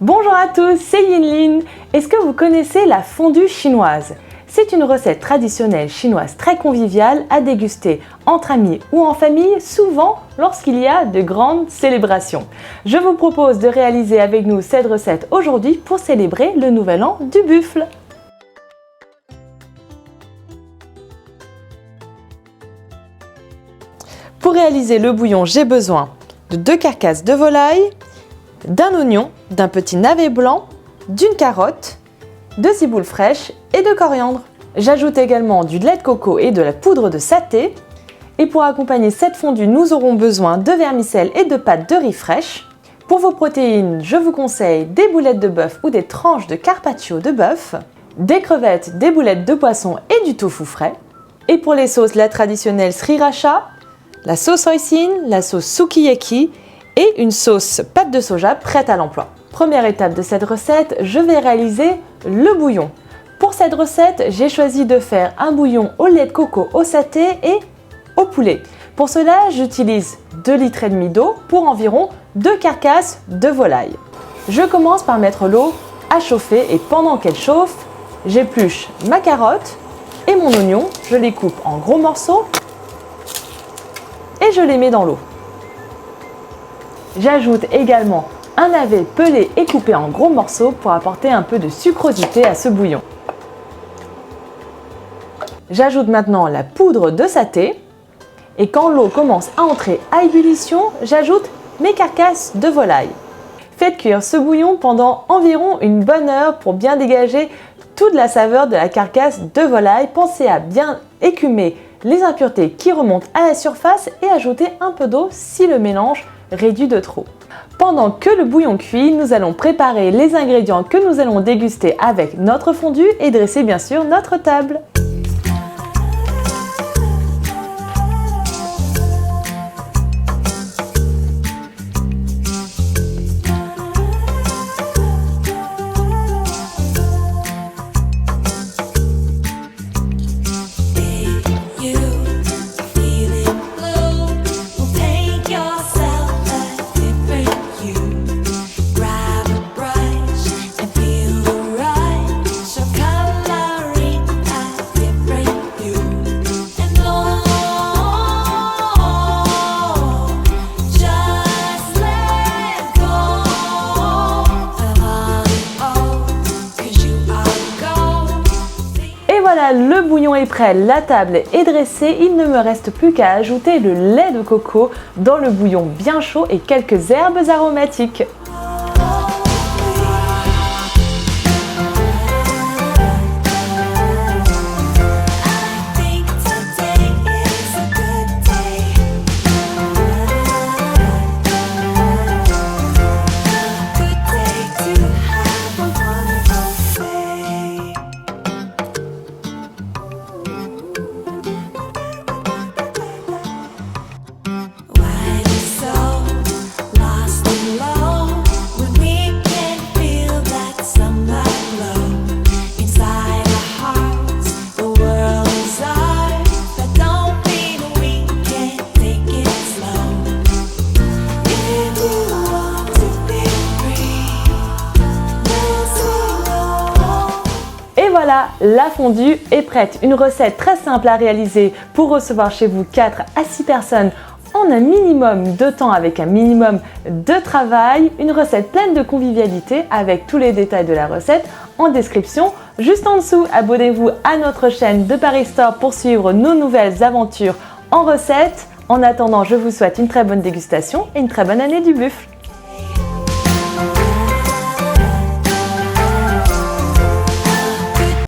Bonjour à tous, c'est Yinlin. Est-ce que vous connaissez la fondue chinoise? C'est une recette traditionnelle chinoise très conviviale à déguster entre amis ou en famille, souvent lorsqu'il y a de grandes célébrations. Je vous propose de réaliser avec nous cette recette aujourd'hui pour célébrer le nouvel an du buffle. Pour réaliser le bouillon, j'ai besoin de 2 carcasses de volaille, d'un oignon, d'un petit navet blanc, d'une carotte, de ciboule fraîche et de coriandre. J'ajoute également du lait de coco et de la poudre de saté. Et pour accompagner cette fondue, nous aurons besoin de vermicelle et de pâte de riz fraîche. Pour vos protéines, je vous conseille des boulettes de bœuf ou des tranches de carpaccio de bœuf, des crevettes, des boulettes de poisson et du tofu frais. Et pour les sauces, la traditionnelle sriracha, la sauce hoisin, la sauce sukiyaki et une sauce pâte de soja prête à l'emploi. Première étape de cette recette, je vais réaliser le bouillon. Pour cette recette, j'ai choisi de faire un bouillon au lait de coco, au saté et au poulet. Pour cela, j'utilise 2,5 litres d'eau pour environ 2 carcasses de volaille. Je commence par mettre l'eau à chauffer et pendant qu'elle chauffe, j'épluche ma carotte et mon oignon. Je les coupe en gros morceaux et je les mets dans l'eau. J'ajoute également un navet pelé et coupé en gros morceaux pour apporter un peu de sucrosité à ce bouillon. J'ajoute maintenant la poudre de saté et quand l'eau commence à entrer à ébullition, j'ajoute mes carcasses de volaille. Faites cuire ce bouillon pendant environ une bonne heure pour bien dégager toute la saveur de la carcasse de volaille. Pensez à bien écumer les impuretés qui remontent à la surface et ajouter un peu d'eau si le mélange réduit de trop. Pendant que le bouillon cuit, nous allons préparer les ingrédients que nous allons déguster avec notre fondue et dresser bien sûr notre table. Voilà, le bouillon est prêt, la table est dressée, il ne me reste plus qu'à ajouter le lait de coco dans le bouillon bien chaud et quelques herbes aromatiques. Voilà, la fondue est prête. Une recette très simple à réaliser pour recevoir chez vous 4 à 6 personnes en un minimum de temps avec un minimum de travail. Une recette pleine de convivialité avec tous les détails de la recette en description juste en dessous. Abonnez-vous à notre chaîne de Paris Store pour suivre nos nouvelles aventures en recettes. En attendant, je vous souhaite une très bonne dégustation et une très bonne année du buffle.